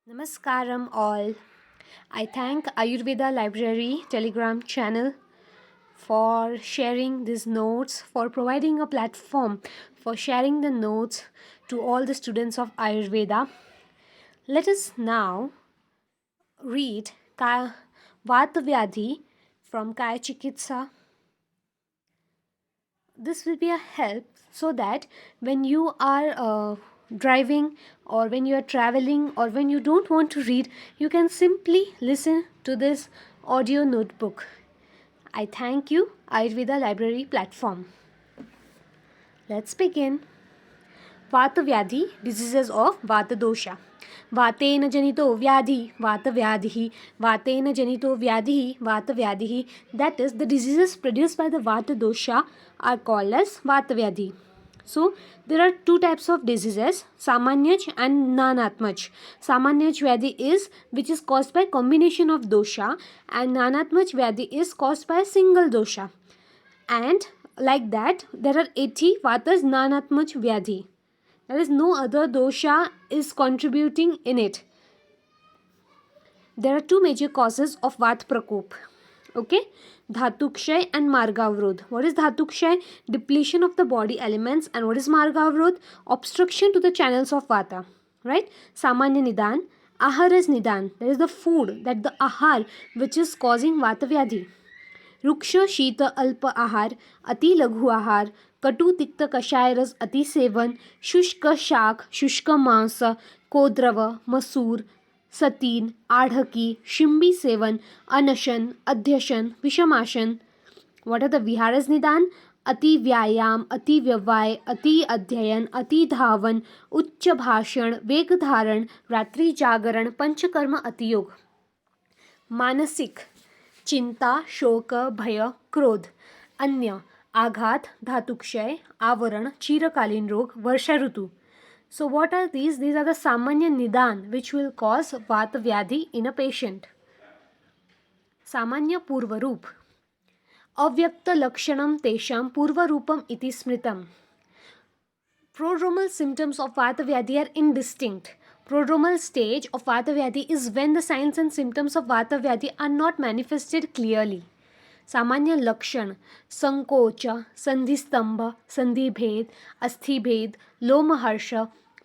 Namaskaram all. I thank Ayurveda Library Telegram channel for sharing these notes, for providing a platform for sharing the notes to all the students of Ayurveda. Let us now read Vata Vyadhi from Kaya Chikitsa. This will be a help so that when you are driving or when you are traveling or when you don't want to read, you can simply listen to this audio notebook. I thank you, Ayurveda Library platform. Let's begin. Vatavyadhi, diseases of Vata dosha. Vaten janito vyadhi, Vata vyadhi, Vaten janito vyadhi, Vata vyadhi. That is, the diseases produced by the Vata dosha are called as Vata vyadhi. So, there are two types of diseases, Samanyaj and Nanatmaj. Samanyaj Vyadhi is which is caused by combination of dosha, and Nanatmaj Vyadhi is caused by a single dosha. And like that, there are 80 Vatas Nanatmaj Vyadhi. There is no other dosha is contributing in it. There are two major causes of Vat Prakop. Okay, Dhatukshay and Margavrod. What is Dhatukshay? Depletion of the body elements. And what is Margavrod? Obstruction to the channels of Vata. Right? Samanya Nidan. Ahar is Nidan. That is the food, that the ahar which is causing Vata Vyadhi. वृक्ष शीत अल्प आहार अति लघु आहार कटु तिक्त कषाय रस अति सेवन शुष्क शाक शुष्क मांस कोद्रव मसूर सतीन आढ़की शिंबी सेवन अनशन अध्यशन विषमाशन. व्हाट आर द विहारस निदान? अति व्यायाम अति व्यवाय अति अध्ययन अति धावन उच्च भाषण वेग धारण रात्रि जागरण पंचकर्म अतियोग. मानसिक चिंता शोक भय क्रोध. अन्य आघात धातुक्षय आवरण चिरकालीन रोग वर्षा ऋतु. So what are these? These are the samanya nidan which will cause vata vyadhi in a patient. सामान्य पूर्वरूप. अव्यक्त लक्षणम तेषां पूर्वरूपम इति स्मृतम. Prodromal symptoms of vata vyadhi are indistinct. Prodromal stage of Vata Vyadhi is when the signs and symptoms of Vata Vyadhi are not manifested clearly. सामान्य लक्षण संकोच संधिस्तंभ संधिभेद अस्थिभेद लोमहर्ष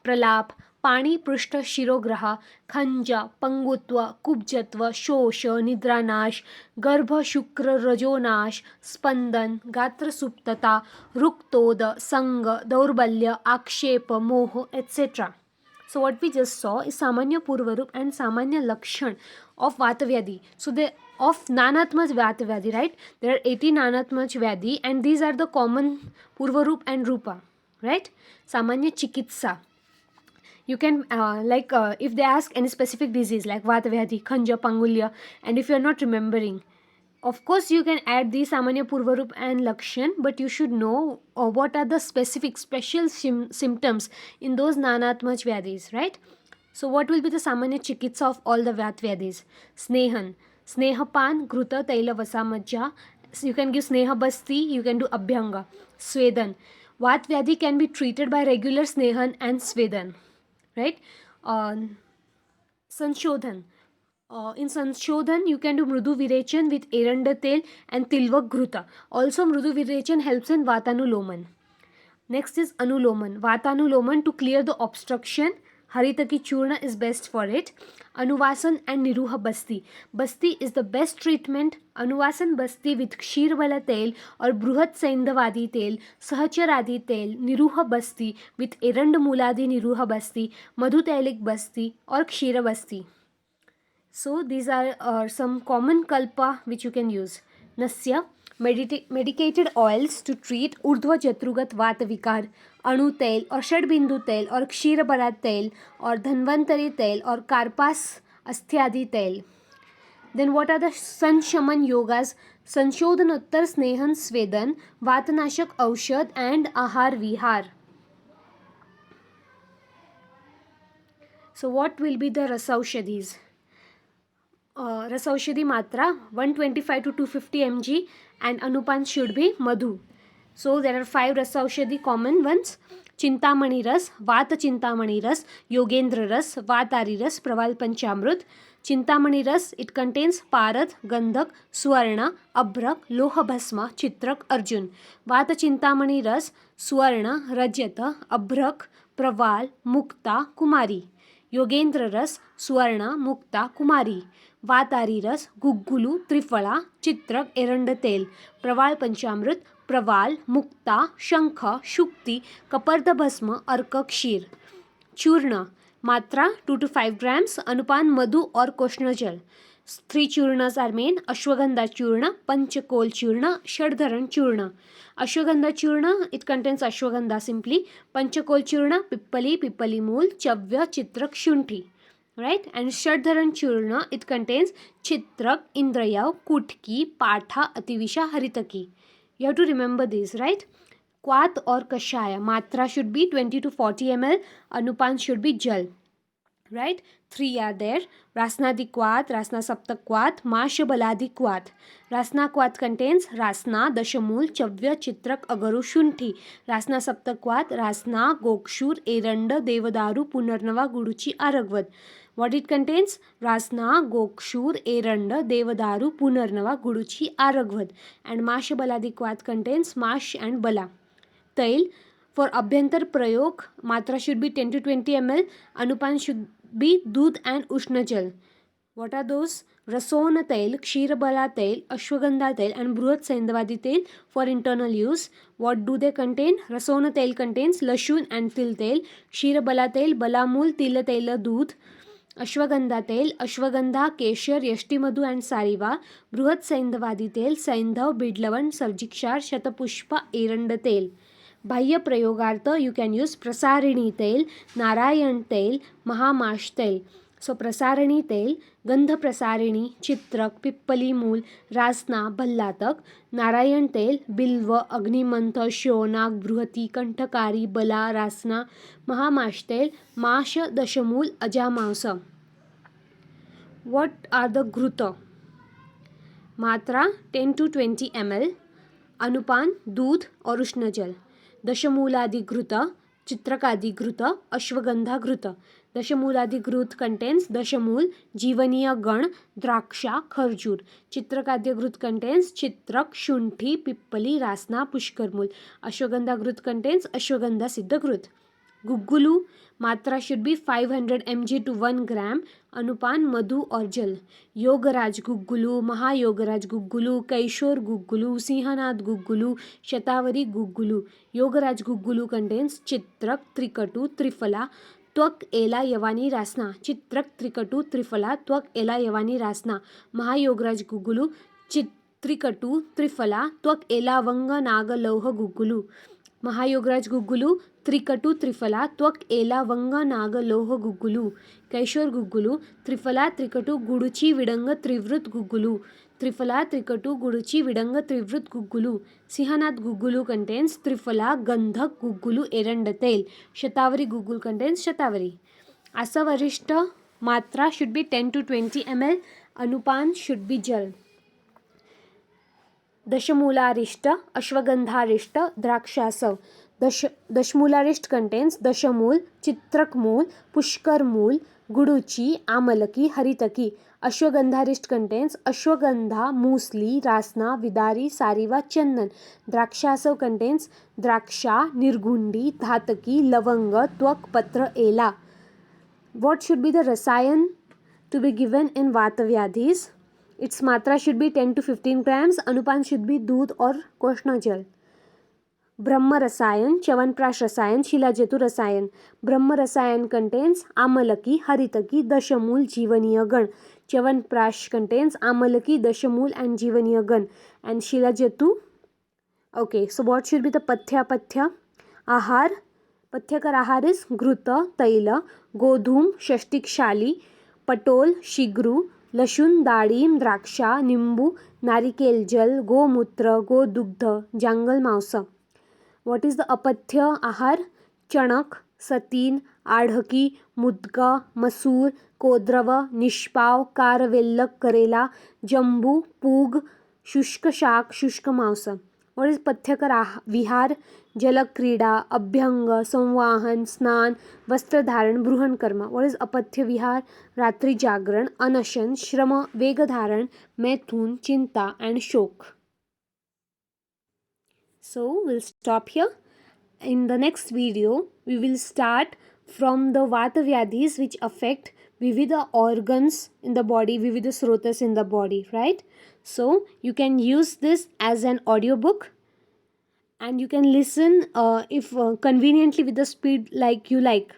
प्रलाप पाणी पृष्ठ शिरोग्रह खंज पंगुत्व कुब्जत्व शोष निद्रानाश गर्भ शुक्र रजोनाश स्पंदन गात्रसुप्तता रुक्तोद संग दौर्बल्य आक्षेप मोह etc. So what we just saw is Samanya Purvarup and Samanya Lakshan of Vatavyadhi. So they of Nanatmaj Vatavyadhi, right? There are 80 Nanatmaj Vyadhi and these are the common Purvarup and Rupa, right? Samanya Chikitsa. You can if they ask any specific disease like Vatavyadhi, Khanja, Pangulya, and if you are not remembering, of course you can add the Samanya Purvarup and Lakshan, but you should know what are the specific special symptoms in those Nanatmaj Vyadhis, right? So what will be the Samanya Chikitsa of all the Vat Vyadhis? Snehan. Snehapan, Gruta, Taila, Vasamajja. So you can give Sneha Basti, you can do Abhyanga. Svedan. Vat Vyadhi can be treated by regular Snehan and Svedan, right? Sanshodhan. In Sanshodhan, you can do Mrudu Virechan with Eranda Tel and Tilvak Gruta. Also, Mrudu Virechan helps in Vatanuloman. Next is Anuloman. Vatanuloman to clear the obstruction. Haritaki Churna is best for it. Anuvasan and Niruha Basti. Basti is the best treatment. Anuvasan Basti with Kshirvala Tel or Bruhat Saindavadi Tel, Sahacharadi Tel, Niruha Basti with Erand Muladi Niruha Basti, Madhutailik Basti or Kshira Basti. So these are some common kalpa which you can use. Nasya, medicated oils to treat urdhva jatrugat vata vikar, anu tel or shadbindu tel or kshirabarat tel or dhanvantari tel or karpas asthyadi tel. Then what are the sanshaman yogas? Sanshodhanottar snehan svedan, vatanashak aushad and ahar vihar. So what will be the rasaushadis? Rasaushadhi Matra 125 to 250 mg and Anupan should be Madhu. So there are 5 Rasaushadhi common ones. चिंतामणी रस, वात चिंतामणी रस, योगेंद्र रस, वातारी रस, प्रवाल पंचामृत. चिंतामणी रस, it contains पारद, गंधक, स्वर्ण, अभ्रक, लोहभस्म, चित्रक, अर्जुन. वात चिंतामणी रस, स्वर्ण, रजत, अभ्रक, प्रवाल, मुक्ता, कुमारी. योगेंद्र रस, स्वर्ण, मुक्ता, कुमारी. वातारी रस, गुग्गुलू, त्रिफळा, चित्रक, एरंड तेल. प्रवाळ पंचामृत, प्रवाल, मुक्ता, शंख, शुक्ति, कपर्दभस्म, अर्क, क्षीर. चूर्ण, मात्रा 2 to 5 grams, अनुपान मधु और कोष्ण जल. 3 चूर्णस आर मेन: अश्वगंधा चूर्ण, पंचकोल चूर्ण, षडधरण चूर्ण. अश्वगंधा चूर्ण, it contains ashwagandha simply. Panchakol चूर्ण, पिप्पली, पिप्पली मूल, चव्य, चित्रक, शुंठी. Right? And षडधरण चूर्ण, it contains चित्रक, इंद्रयव, कुटकी, पाठा, अतिविशा, हरितकी. You have to remember these, right? क्वाथ और कषाय, मात्रा should be 20 to 40 ml, अनुपान should be जल. Right? 3 are there: रासनादि क्वाथ, रासना सप्तक क्वाथ, माश बलादि क्वाथ. रासना क्वाथ contains रासना, दशमूल, चव्य, चित्रक, अगरु, शुंठी. रासना सप्तक क्वाथ, रासना, गोक्षूर, एरंड, देवदारू, पुनर्नवा, guduchi, आरगवद. What it contains? रासना, गोक्षूर, एरंड, देवदारू, Punarnava, guduchi, आरगवद. And माश बलादि क्वाथ contains माश and बला. तैल for अभ्यंतर प्रयोग, मात्रा should be 10 to 20 ml, अनुपान should be दूध and उष्ण जल. What are those? रसोन तैल, क्षीरबला तैल, अश्वगंधा तैल and बृहत सैंधवादी तैल for internal use. What do they contain? रसोन तैल contains लहसुन and तिल तेल. क्षीरबला तैल, बलामूल, तिल तैल, दूध. अश्वगंधा तेल, अश्वगंधा, केशर, यष्टिमधु and सारिवा. बृहत सैंधवादी तेल, सैंधव, बिडलवण, सर्जिक्षार, शतपुष्प, एरंड तेल. बाह्य प्रयोगार्थ यू कॅन यूज प्रसारिणी तेल, नारायण तेल, महामाश तेल. सो प्रसारिणी तेल, गंध प्रसारिणी, चित्रक, पिप्पली मूल, रासना, भल्लातक. नारायण तेल, बिल्व, अग्निमंथ, शोनाग, बृहती, कंठकारी, बला, रासना. महामाश तेल, माश, दशमूल, अजामांस. व्हाट आर द घृत? मात्रा 10 to 20 ml, अनुपान दूध और उष्ण जल. दशमूलादि घृत, चित्रकादि घृत, अश्वगंधा घृत. दशमूलादि घृत कंटेन्स दशमूल, जीवनीय गण, द्राक्षा, खरजूर. चित्रकाद्य घृत कंटेन्स चित्रक, शुंठी, पिप्पली, रासना, पुष्करमूल. अश्वगंधा घृत कंटेन्स अश्वगंधा सिद्ध घृत. गुग्गुलू, मात्रा should B 500 mg to 1 gram, अनुपान मधु और जल. योगराज गुग्गुलू, महायोगराज गुग्गुलू, कैशोर गुग्गुलू, सिंहनाथ गुग्गुलू, शतावरी गुग्गुलू. योगराज गुग्गुलू कंटेन्स चित्रक, त्रिकटू, त्रिफला, त्वक, एला, यवानी, रासना. चित्रक, त्रिकटू, त्रिफला, त्वक, एला, यवानी, रासना. महायोगराज गुग्गुलू, त्रिकटू, त्रिफला, त्वक, एला, वंग, नाग, लौह गुग्गुलू. महायोगराज गुग्गुलू, त्रिकटू, त्रिफला, त्वक, एला, वंग, नाग, लौह गुग्गुलू. कैशोर गुग्गुलू, त्रिफला, त्रिकटू, गुडुची, विडंग, त्रिवृत गुग्गुलू. त्रिफला, त्रिकटू, गुडुची, विडंग, त्रिवृत गुग्गुलू. सिंहनाथ गुग्गुलू कंटेन्स त्रिफला, गंधक, गुग्गुलू, एरंड तेल. शतावरी गुग्गुलू contains Shatavari. Asavarishta, matra should be 10 to 20 ml, anupana should be jal. Dashmularishta, Ashwagandharishta, Drakshasava. Dashmularishta contains Dashmool, Chitrakmool, Pushkarmool, Guduchi, Amalaki, Haritaki. Ashwagandharishta contains Ashwagandha, Musli, Rasna, Vidari, Sariva, chandan. Drakshasava contains Draksha, Nirgundi, Dhataki, लवंग, त्वक, पत्र, एला. What should be the rasayan to be given in वातव्याधीज? Its मात्रा should be 10 to 15 grams, अनुपान should be दूध और कोष्ण जल. ब्रह्म रसायन, च्यवनप्राश रसायन, शिलाजेतु रसायन. ब्रह्म रसायन कंटेन्स आमलकी, हरितकी, दशमूल, जीवनीय गण. Chyawanprash contains amalaki, Dashmool and जीवनीय गण. And शिलाजेतु, okay, so what should be the पथ्य? आहार, पथ्यकर आहार is घृत, तैल, गोधूम, षष्टिकशाली, पटोल, शिग्रू, लसूण, डाळिंब, द्राक्षा, निंबू, नारिकेल जल, गोमूत्र, गोदुग्ध, जांगल मांस. व्हॉट इज द अपथ्य आहार? चणक, सतीन, आढकी, मुदगा, मसूर, कोद्रव, निष्पाव, कारवेल्लक, करेला, जंबू, पूग, शुष्क शाक, शुष्क मांस. व्हॉट इज पथ्यकर विहार? जलक्रीडा, अभ्यंग, संवाहन, स्नान, वस्त्रधारण, बृहन कर्म. What is अपथ्य विहार, रात्रि जागरण, अनशन, श्रम, वेगधारण, मैथुन, चिंता and शोक. So we'll stop here. In the next video, we will start from the Vata Vyadhis which affect Vivida organs in the body, Vivida Srotas in the body, right? So you can use this as an audiobook and you can listen if conveniently with the speed like you like,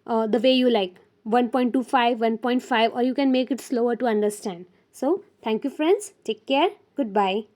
the way you like, 1.25, 1.5, or you can make it slower to understand. So thank you friends. Take care. Goodbye.